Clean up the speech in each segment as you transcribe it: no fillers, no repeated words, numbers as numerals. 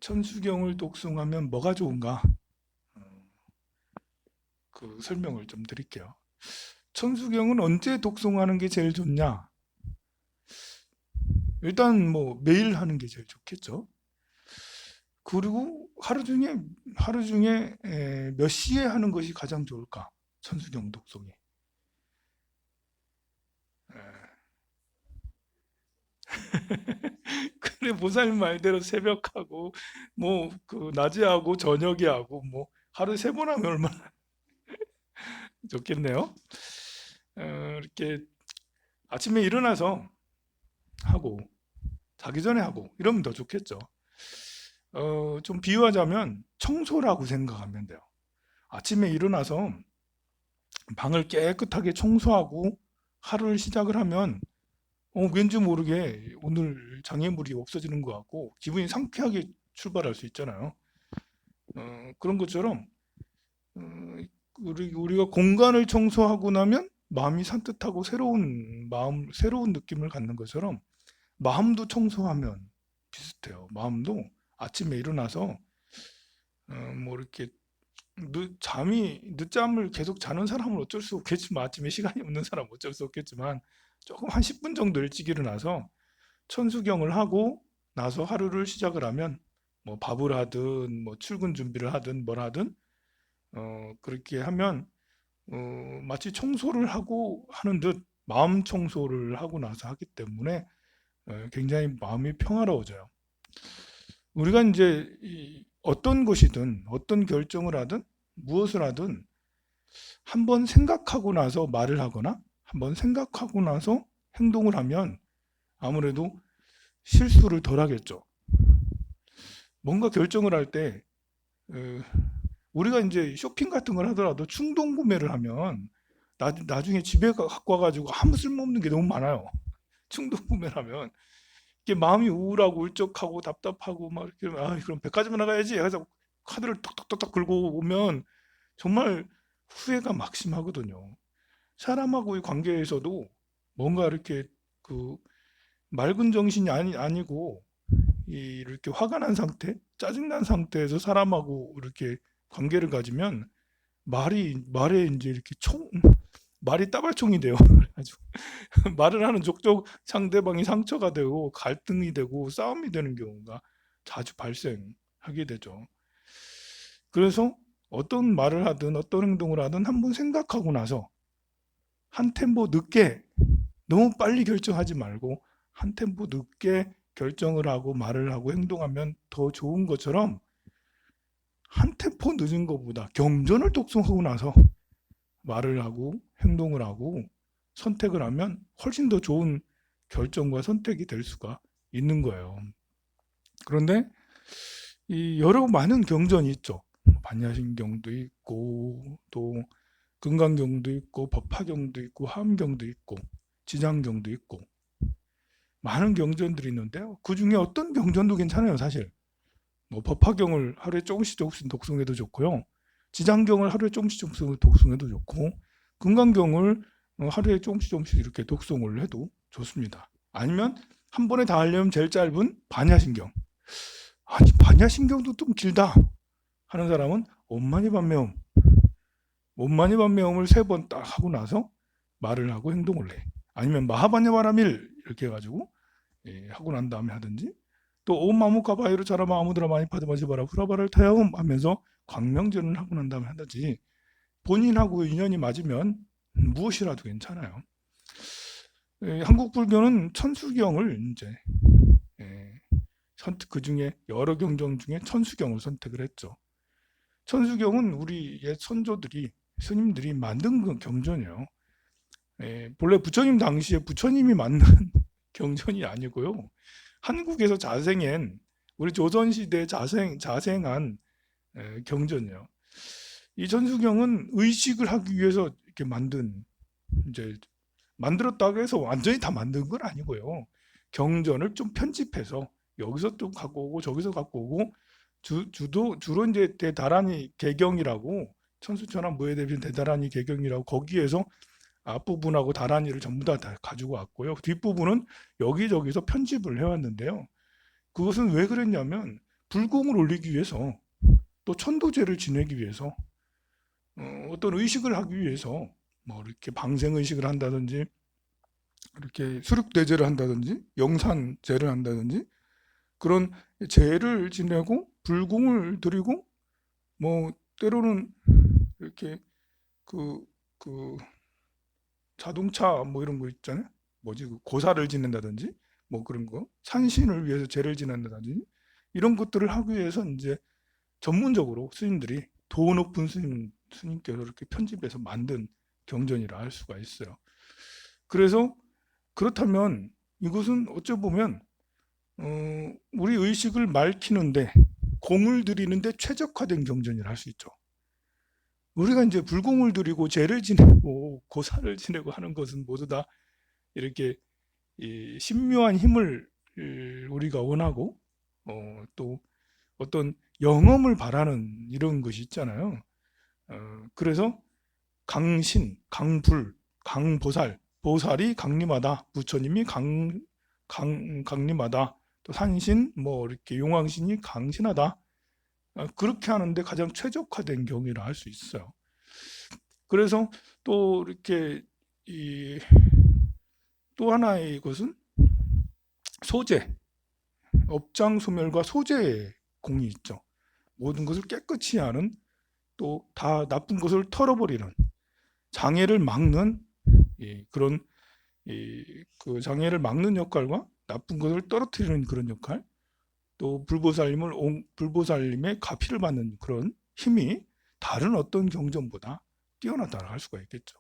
천수경을 독송하면 뭐가 좋은가? 그 설명을 좀 드릴게요. 천수경은 언제 독송하는 게 제일 좋냐? 일단 뭐 매일 하는 게 제일 좋겠죠. 그리고 하루 중에 몇 시에 하는 것이 가장 좋을까? 천수경 독송이. 그래 보살님 말대로 새벽하고 뭐 그 낮에 하고 저녁에 하고 뭐 하루 3번 하면 얼마나 좋겠네요. 이렇게 아침에 일어나서 하고 자기 전에 하고 이러면 더 좋겠죠. 좀 비유하자면 청소라고 생각하면 돼요. 아침에 일어나서 방을 깨끗하게 청소하고 하루를 시작을 하면 왠지 모르게 오늘 장애물이 없어지는 것 같고 기분이 상쾌하게 출발할 수 있잖아요. 그런 것처럼 어, 우리가 공간을 청소하고 나면 마음이 산뜻하고 새로운 느낌을 갖는 것처럼 마음도 청소하면 비슷해요. 마음도 아침에 일어나서 뭐 이렇게 늦잠을 계속 자는 사람은 어쩔 수 없겠지만 아침에 시간이 없는 사람은 어쩔 수 없겠지만 조금 한 10분 정도 일찍 일어나서 천수경을 하고 나서 하루를 시작을 하면 뭐 밥을 하든 뭐 출근 준비를 하든 뭘 하든 그렇게 하면 마치 청소를 하고 하는 듯 마음 청소를 하고 나서 하기 때문에 굉장히 마음이 평화로워져요. 우리가 이제 어떤 것이든 어떤 결정을 하든 무엇을 하든 한번 생각하고 나서 말을 하거나 한번 생각하고 나서 행동을 하면 아무래도 실수를 덜 하겠죠. 뭔가 결정을 할 때 우리가 이제 쇼핑 같은 걸 하더라도 충동 구매를 하면 나중에 집에 갖고 와가지고 아무 쓸모없는 게 너무 많아요. 충동 구매를 하면 이게 마음이 우울하고 울적하고 답답하고 막 이렇게 그럼 백화점에 나가야지 해서 카드를 톡톡톡톡 긁고 오면 정말 후회가 막심하거든요. 사람하고의 관계에서도 뭔가 이렇게 그 맑은 정신이 아니고 이렇게 화가 난 상태, 짜증난 상태에서 사람하고 이렇게 관계를 가지면 말에 이제 이렇게 말이 따발총이 돼요. 그래가지고 말을 하는 족족 상대방이 상처가 되고 갈등이 되고 싸움이 되는 경우가 자주 발생하게 되죠. 그래서 어떤 말을 하든 어떤 행동을 하든 한번 생각하고 나서 한 템포 늦게 너무 빨리 결정하지 말고 한 템포 늦게 결정을 하고 말을 하고 행동하면 더 좋은 것처럼 한 템포 늦은 것보다 경전을 독송하고 나서 말을 하고 행동을 하고 선택을 하면 훨씬 더 좋은 결정과 선택이 될 수가 있는 거예요. 그런데 이 여러 많은 경전이 있죠. 반야신경도 있고 또 금강경도 있고 법화경도 있고 화엄경도 있고 지장경도 있고 많은 경전들이 있는데요. 그 중에 어떤 경전도 괜찮아요, 사실. 뭐 법화경을 하루에 조금씩 독송해도 좋고요. 지장경을 하루에 조금씩 독송해도 좋고 금강경을 하루에 조금씩 이렇게 독송을 해도 좋습니다. 아니면 한 번에 다 하려면 제일 짧은 반야신경. 아니 반야신경도 좀 길다 하는 사람은 옴마니밤메옴 옴마니밤메옴을 3번 딱 하고 나서 말을 하고 행동을 해. 아니면 마하반야바라밀 이렇게 해가지고 하고 난 다음에 하든지 또 옴마무카바이로 자라마 아무드라 마니파드마지바라 후라바를 타야옴 하면서 광명전을 하고 난 다음에 하든지 본인하고 인연이 맞으면 무엇이라도 괜찮아요. 한국 불교는 천수경을 이제 그 중에 여러 경전 중에 천수경을 선택을 했죠. 천수경은 우리 옛 선조들이 스님들이 만든 그 경전이에요. 본래 부처님 당시에 부처님이 만든 경전이 아니고요. 한국에서 자생한 우리 조선시대에 자생한 경전이에요. 이 천수경은 의식을 하기 위해서 이렇게 이제 만들었다고 해서 완전히 다 만든 건 아니고요. 경전을 좀 편집해서 여기서 또 갖고 오고 저기서 갖고 오고 주로 이제 대다란이 개경이라고 천수천왕 무예대빈 대다란이 개경이라고 거기에서 앞부분하고 다란이를 전부 다 가지고 왔고요. 뒷부분은 여기저기서 편집을 해왔는데요. 그것은 왜 그랬냐면 불공을 올리기 위해서, 또 천도제를 지내기 위해서, 어떤 의식을 하기 위해서 뭐 이렇게 방생의식을 한다든지, 이렇게 수륙대제를 한다든지, 영산제를 한다든지, 그런 제를 지내고 불공을 드리고, 뭐 때로는 이렇게 그, 그 자동차 뭐 이런 거 있잖아요. 뭐지, 그 고사를 지낸다든지, 뭐 그런 거, 산신을 위해서 제를 지낸다든지, 이런 것들을 하기 위해서 이제 전문적으로 스님들이, 도 높은 스님께서 이렇게 편집해서 만든 경전이라 할 수가 있어요. 그래서 그렇다면 이것은 어찌 보면 우리 의식을 맑히는데, 공을 들이는데 최적화된 경전이라 할 수 있죠. 우리가 이제 불공을 들이고 제를 지내고 고사를 지내고 하는 것은 모두 다 이렇게 이 신묘한 힘을 우리가 원하고, 또 어떤 영험을 바라는 이런 것이 있잖아요. 그래서 강신, 강불, 강보살, 보살이 강림하다, 부처님이 강림하다, 또 산신, 뭐 이렇게 용왕신이 강신하다, 그렇게 하는데 가장 최적화된 경이라 할 수 있어요. 그래서 또 이렇게 또 하나의 것은 소재, 업장소멸과 소재의 공이 있죠. 모든 것을 깨끗이 하는, 또 다 나쁜 것을 털어버리는, 장애를 막는, 그런 그 장애를 막는 역할과 나쁜 것을 떨어뜨리는 그런 역할, 또 불보살님의 가피를 받는 그런 힘이 다른 어떤 경전보다 뛰어나다고 할 수가 있겠죠.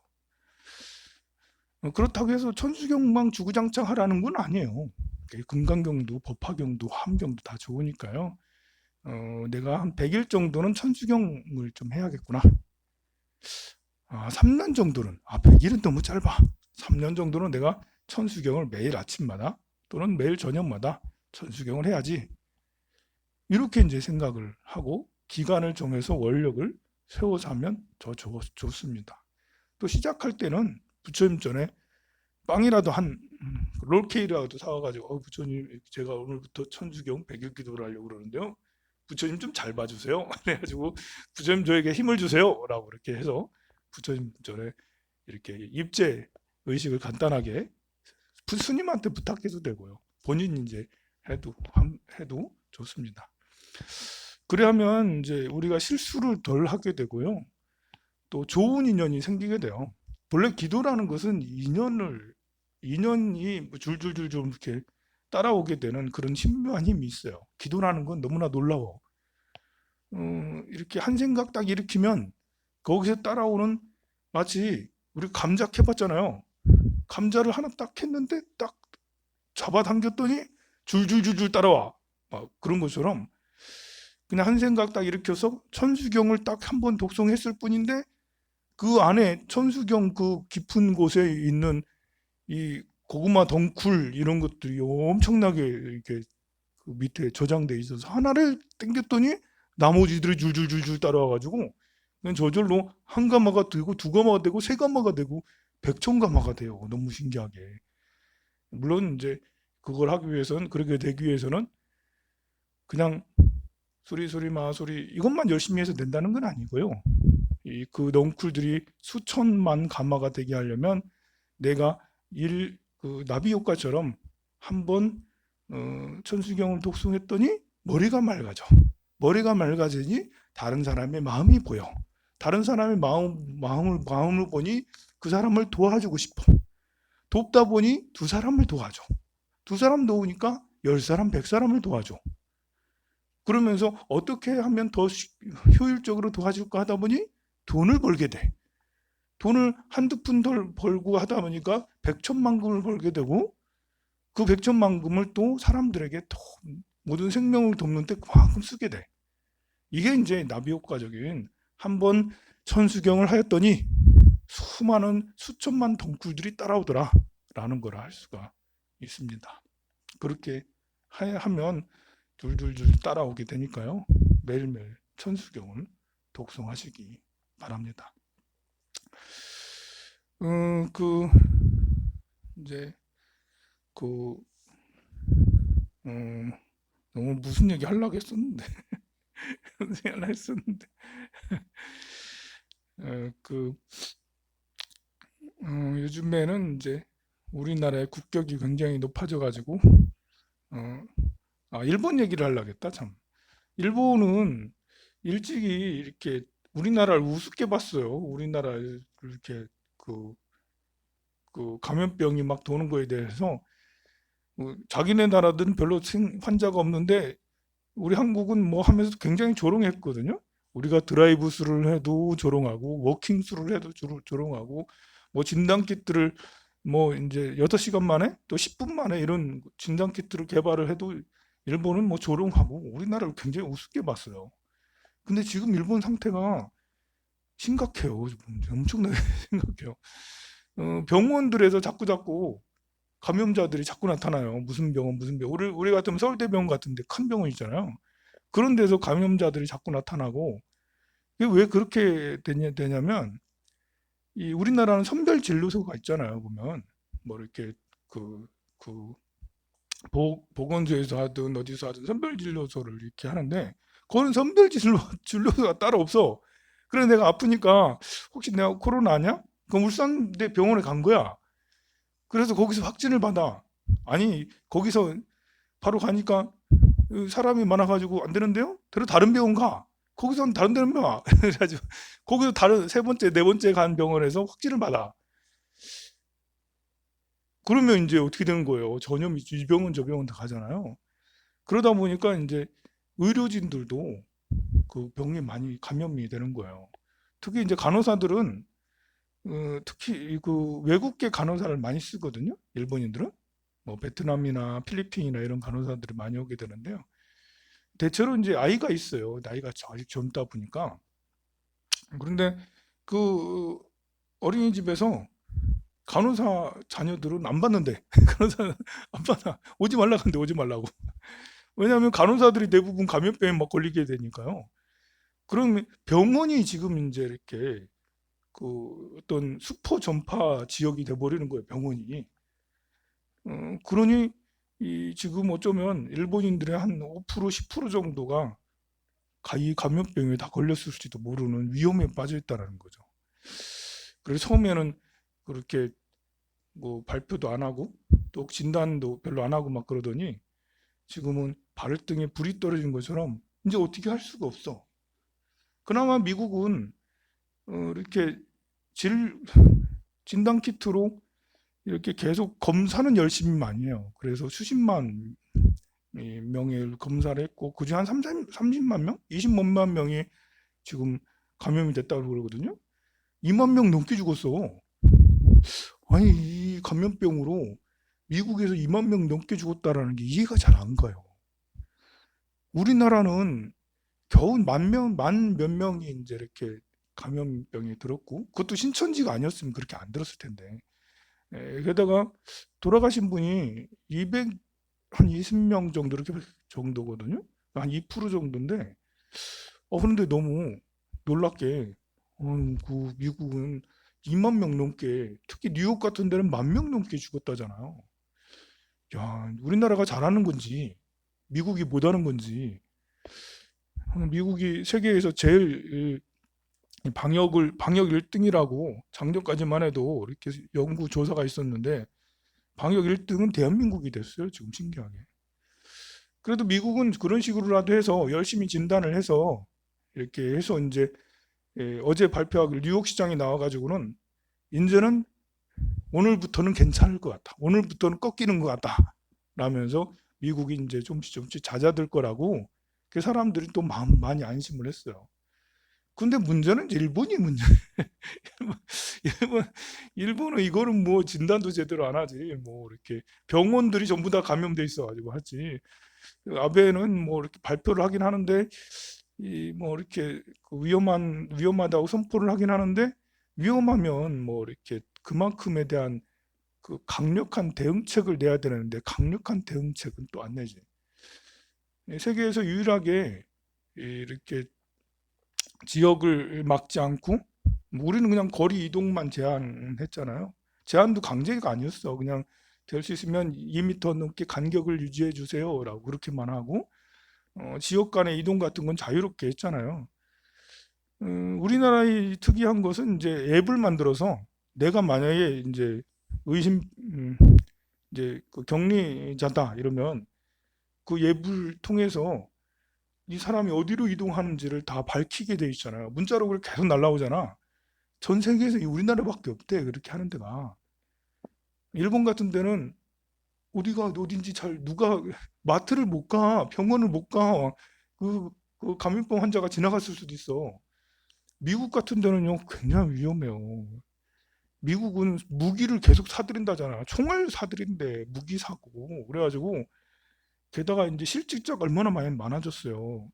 그렇다고 해서 천수경만 주구장창 하라는 건 아니에요. 금강경도 법화경도 화엄경도 다 좋으니까요. 내가 한 100일 정도는 천수경을 좀 해야겠구나. 3년 정도는, 100일은 너무 짧아. 3년 정도는 내가 천수경을 매일 아침마다 또는 매일 저녁마다 천수경을 해야지. 이렇게 이제 생각을 하고 기간을 정해서 원력을 세워서 하면 더 좋습니다. 또 시작할 때는 부처님 전에 빵이라도 한 롤케이크라도 사와가지고, 부처님 제가 오늘부터 천수경 100일 기도를 하려고 그러는데요, 부처님 좀 잘 봐주세요. 그래가지고 부처님 저에게 힘을 주세요 라고 이렇게 해서 부처님 전에 이렇게 입제 의식을 간단하게 스님한테 부탁해도 되고요, 본인이 이제 해도 좋습니다. 그래야면 이제 우리가 실수를 덜 하게 되고요, 또 좋은 인연이 생기게 돼요. 본래 기도라는 것은 인연이 뭐 줄줄줄줄 이렇게 따라오게 되는 그런 신묘한 힘이 있어요. 기도라는 건 너무나 놀라워. 이렇게 한 생각 딱 일으키면 거기서 따라오는, 마치 우리 감자 캐봤잖아요. 감자를 하나 딱 했는데 딱 잡아당겼더니 줄줄줄줄 따라와. 그런 것처럼 그냥 한 생각 딱 일으켜서 천수경을 딱 한 번 독송했을 뿐인데, 그 안에 천수경 그 깊은 곳에 있는 이 고구마 덩쿨 이런 것들이 엄청나게 이렇게 그 밑에 저장돼 있어서 하나를 당겼더니 나머지들이 줄줄줄줄 따라와가지고 그냥 저절로 한 가마가 되고 두 가마가 되고 세 가마가 되고 백천가마가 돼요. 너무 신기하게. 물론 이제 그걸 하기 위해서는, 그렇게 되기 위해서는 그냥 소리 마소리 이것만 열심히 해서 된다는 건 아니고요. 그 넝쿨들이 수천만 가마가 되게 하려면 내가 그 나비 효과처럼 한번 천수경을 독송했더니 머리가 맑아져. 머리가 맑아지니 다른 사람의 마음이 보여. 다른 사람의 마음을 보니 그 사람을 도와주고 싶어. 돕다 보니 두 사람을 도와줘. 두 사람 도우니까 10사람, 100사람을 도와줘. 그러면서 어떻게 하면 더 효율적으로 도와줄까 하다 보니 돈을 벌게 돼. 돈을 한두 푼 덜 벌고 하다 보니까 백천만금을 벌게 되고, 그 백천만금을 또 사람들에게 또 모든 생명을 돕는 데 그만큼 쓰게 돼. 이게 이제 나비효과적인, 한번 천수경을 하였더니 수많은 수천만 덩굴들이 따라오더라 라는 걸 알 수가 있습니다. 그렇게 하면 줄줄줄 따라오게 되니까요, 매일매일 천수경을 독송하시기 바랍니다. 이제 그 너무 무슨 얘기 하려고 했었는데 무슨 얘기 하려고 했었는데 그 요즘에는 이제 우리나라의 국격이 굉장히 높아져 가지고 어, 일본 얘기를 하려고 했다 참. 일본은 일찍이 이렇게 우리나라를 우습게 봤어요. 우리나라를 이렇게 그, 그 감염병이 막 도는 거에 대해서 자기네 나라들은 별로 환자가 없는데 우리 한국은 뭐 하면서 굉장히 조롱했거든요. 우리가 드라이브 스루를 해도 조롱하고 워킹 스루를 해도 조롱하고 뭐 진단키트를 뭐 이제 6시간 만에 또 10분 만에 이런 진단키트를 개발을 해도 일본은 뭐 조롱하고 우리나라를 굉장히 우습게 봤어요. 근데 지금 일본 상태가 심각해요. 엄청나게 심각해요. 병원들에서 자꾸 감염자들이 자꾸 나타나요. 무슨 병원, 무슨 병원. 우리 같으면 서울대병원 같은데 큰 병원 있잖아요. 그런 데서 감염자들이 자꾸 나타나고, 이게 왜 그렇게 되냐면, 이 우리나라는 선별 진료소가 있잖아요. 보면. 뭐 이렇게 그, 그, 보건소에서 하든 어디서 하든 선별 진료소를 이렇게 하는데, 그거는 선별 진료소가 따로 없어. 그래서 내가 아프니까 혹시 내가 코로나냐? 그럼 울산대 병원에 간 거야. 그래서 거기서 확진을 받아. 아니, 거기서 바로 가니까 사람이 많아가지고 안 되는데요? 다른 병원 가. 거기서는 다른 데는 봐. 그래가지고 거기서 다른 세 번째, 네 번째 간 병원에서 확진을 받아. 그러면 이제 어떻게 되는 거예요? 전염이 이 병원 저 병원 다 가잖아요. 그러다 보니까 이제 의료진들도 그 병이 많이 감염이 되는 거예요. 특히 이제 간호사들은 특히 그 외국계 간호사를 많이 쓰거든요. 일본인들은 뭐 베트남이나 필리핀이나 이런 간호사들이 많이 오게 되는데요. 대체로 이제 아이가 있어요. 나이가 아직 젊다 보니까. 그런데 그 어린이집에서 간호사 자녀들은 안 받는데 간호사 안 받아. 오지 말라 근데 오지 말라고. 왜냐하면 간호사들이 대부분 감염병에 막 걸리게 되니까요. 그럼 병원이 지금 이제 이렇게 그 어떤 수포 전파 지역이 돼 버리는 거예요. 병원이. 그러니 이 지금 어쩌면 일본인들의 한 5% 10% 정도가 가히 감염병에 다 걸렸을지도 모르는 위험에 빠져 있다는 거죠. 그래서 처음에는 그렇게 뭐 발표도 안 하고 또 진단도 별로 안 하고 막 그러더니 지금은 발등에 불이 떨어진 것처럼 이제 어떻게 할 수가 없어. 그나마 미국은 이렇게 질 진단 키트로 이렇게 계속 검사는 열심히 많이 해요. 그래서 수십만 명의 검사를 했고 그중 한 30만 명? 20만 명이 지금 감염이 됐다고 그러거든요. 2만 명 넘게 죽었어. 아니 이 감염병으로 미국에서 2만 명 넘게 죽었다라는 게 이해가 잘 안 가요. 우리나라는 겨우 만 몇 명이 이제 이렇게 감염병에 들었고 그것도 신천지가 아니었으면 그렇게 안 들었을 텐데. 게다가 돌아가신 분이 200, 한 20명 정도 이렇게 정도거든요. 한 2% 정도인데 그런데 너무 놀랍게 그 미국은 2만 명 넘게 특히 뉴욕 같은 데는 1만 명 넘게 죽었다잖아요. 야, 우리나라가 잘하는 건지 미국이 못하는 건지 미국이 세계에서 제일 방역 1등이라고 작년까지만 해도 이렇게 연구 조사가 있었는데 방역 1등은 대한민국이 됐어요. 지금 신기하게. 그래도 미국은 그런 식으로라도 해서 열심히 진단을 해서 이렇게 해서 이제 어제 발표하기로 뉴욕 시장에 나와가지고는 이제는 오늘부터는 괜찮을 것 같다. 오늘부터는 꺾이는 것 같다. 라면서 미국이 이제 조금씩 잦아들 거라고 그 사람들이 또 많이 안심을 했어요. 근데 문제는 일본이 문제. 일본, 일본은 이거는 뭐 진단도 제대로 안 하지. 뭐 이렇게 병원들이 전부 다 감염돼 있어가지고 하지. 아베는 뭐 이렇게 발표를 하긴 하는데 이 뭐 이렇게 위험하다고 선포를 하긴 하는데 위험하면 뭐 이렇게 그만큼에 대한 그 강력한 대응책을 내야 되는데 강력한 대응책은 또 안 내지. 세계에서 유일하게 이렇게 지역을 막지 않고 우리는 그냥 거리 이동만 제한했잖아요. 제한도 강제가 아니었어. 그냥 될 수 있으면 2m 넘게 간격을 유지해 주세요라고 그렇게만 하고 지역 간의 이동 같은 건 자유롭게 했잖아요. 우리나라의 특이한 것은 이제 앱을 만들어서 내가 만약에 이제 의심 이제 그 격리자다 이러면 그 앱을 통해서 이 사람이 어디로 이동하는지를 다 밝히게 돼 있잖아요. 문자로 그렇게 계속 날라오잖아. 전 세계에서 이 우리나라밖에 없대. 그렇게 하는 데가. 일본 같은 데는 어디가 어딘지 잘 누가 마트를 못 가, 병원을 못 가. 그 감염병 환자가 지나갔을 수도 있어. 미국 같은 데는요, 굉장히 위험해요. 미국은 무기를 계속 사들인다잖아. 총알 사들인데 무기 사고. 그래가지고 게다가 이제 실직자가 얼마나 많아졌어요.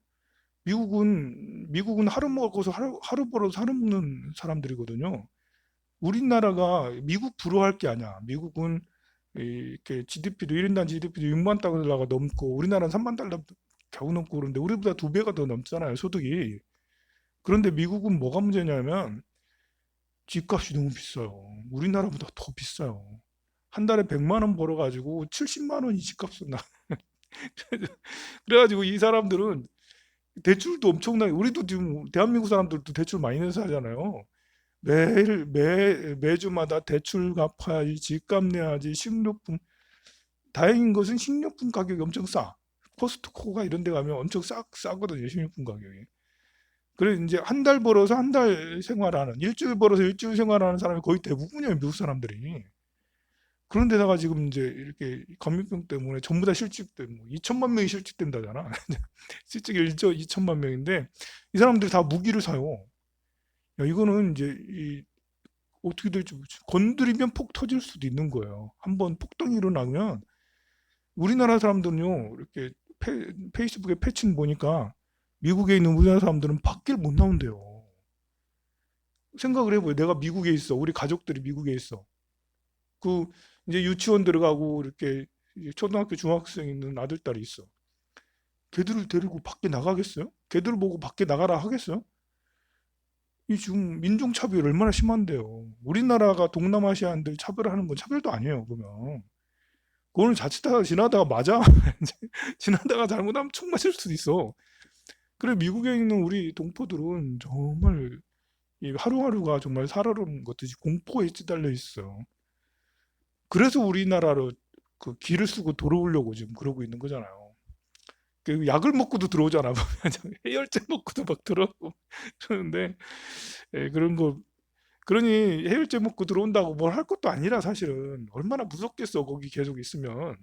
미국은 하루 먹어서 하루 벌어서 하루 먹는 사람들이거든요. 우리나라가 미국 부러워할 게 아니야. 미국은 이렇게 GDP도 1인당 GDP도 6만 달러가 넘고 우리나라는 3만 달러 겨우 넘고 그런데 우리보다 두 배가 더 넘잖아요, 소득이. 그런데 미국은 뭐가 문제냐면 집값이 너무 비싸요. 우리나라보다 더 비싸요. 한 달에 100만 원 벌어가지고 70만 원이 집값은 나. 그래가지고 이 사람들은 대출도 엄청나게 우리도 지금 대한민국 사람들도 대출 많이 내서 하잖아요. 매주마다 대출 갚아야지, 집값 내야지, 식료품. 다행인 것은 식료품 가격이 엄청 싸. 코스트코가 이런 데 가면 엄청 싸거든요, 식료품 가격이. 그래, 이제 한 달 벌어서 한 달 생활하는, 일주일 벌어서 일주일 생활하는 사람이 거의 대부분이에요, 미국 사람들이. 그런데다가 지금 이제 이렇게 감염병 때문에 전부 다 실직돼, 뭐 2천만 명이 실직된다잖아. 실직이 2천만 명인데, 이 사람들이 다 무기를 사요. 야, 이거는 이제 어떻게 될지 건드리면 폭 터질 수도 있는 거예요. 한번 폭동이 일어나면 우리나라 사람들은요 이렇게 페이스북에 패친 보니까 미국에 있는 우리나라 사람들은 밖을 못 나온대요. 생각을 해봐요. 내가 미국에 있어. 우리 가족들이 미국에 있어. 그 이제 유치원 들어가고 이렇게 초등학교 중학생 있는 아들 딸이 있어. 걔들을 데리고 밖에 나가겠어요? 걔들을 보고 밖에 나가라 하겠어요? 이 지금 민종차별이 얼마나 심한데요. 우리나라가 동남아시아인들 차별하는 건 차별도 아니에요, 그러면. 그거는 자칫하다 지나다가 맞아. 지나다가 잘못하면 총 맞을 수도 있어. 그래, 미국에 있는 우리 동포들은 정말 이 하루하루가 정말 살얼음 같듯이 공포에 시달려 있어요. 그래서 우리나라로 그 기를 쓰고 들어오려고 지금 그러고 있는 거잖아요. 그 약을 먹고도 들어오잖아. 해열제 먹고도 막 들어오고 그러는데 그런 거 그러니 해열제 먹고 들어온다고 뭘 할 것도 아니라 사실은 얼마나 무섭겠어 거기 계속 있으면.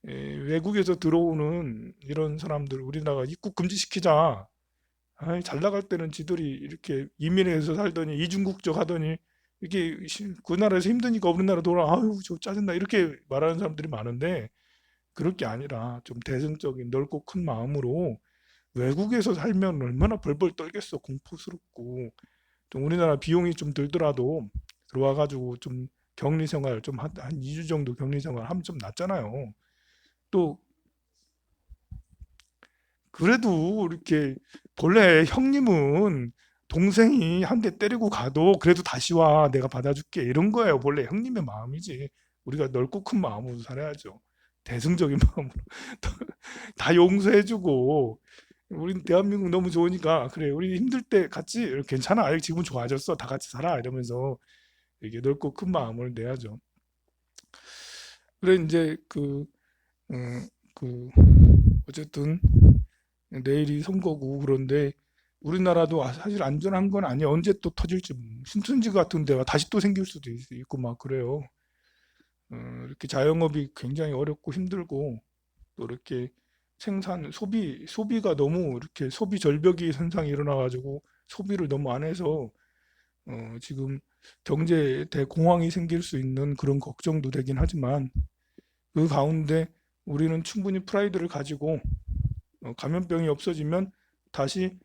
외국에서 들어오는 이런 사람들 우리나라가 입국 금지시키자. 아이, 잘 나갈 때는 지들이 이렇게 이민해서 살더니 이중국적 하더니 이렇게 그 나라에서 힘드니까 우리나라 돌아 아유 저 짜증나 이렇게 말하는 사람들이 많은데 그럴 게 아니라 좀 대승적인 넓고 큰 마음으로 외국에서 살면 얼마나 벌벌 떨겠어 공포스럽고 좀 우리나라 비용이 좀 들더라도 들어와 가지고 좀 격리 생활 좀 한 2주 정도 격리 생활 하면 좀 낫잖아요. 또 그래도 이렇게 본래 형님은 동생이 한 대 때리고 가도 그래도 다시 와 내가 받아줄게 이런 거예요. 원래 형님의 마음이지. 우리가 넓고 큰 마음으로 살아야죠. 대승적인 마음으로 다 용서해주고 우린 대한민국 너무 좋으니까 그래 우리 힘들 때 같이 괜찮아 지금 좋아졌어 다 같이 살아 이러면서 이게 넓고 큰 마음을 내야죠. 그래 이제 음, 그 어쨌든 내일이 선거고 그런데 우리나라도 사실 안전한 건 아니야. 언제 또 터질지 신천지 같은 데가 다시 또 생길 수도 있고 막 그래요. 이렇게 자영업이 굉장히 어렵고 힘들고 또 이렇게 소비가 너무 이렇게 소비 절벽이 현상이 일어나가지고 소비를 너무 안 해서 지금 경제 대공황이 생길 수 있는 그런 걱정도 되긴 하지만 그 가운데 우리는 충분히 프라이드를 가지고 감염병이 없어지면 다시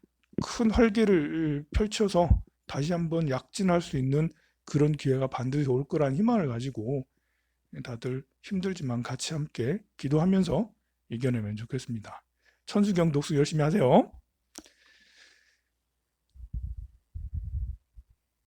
큰 활기를 펼쳐서 다시 한번 약진할 수 있는 그런 기회가 반드시 올 거란 희망을 가지고 다들 힘들지만 같이 함께 기도하면서 이겨내면 좋겠습니다. 천수경 독수 열심히 하세요.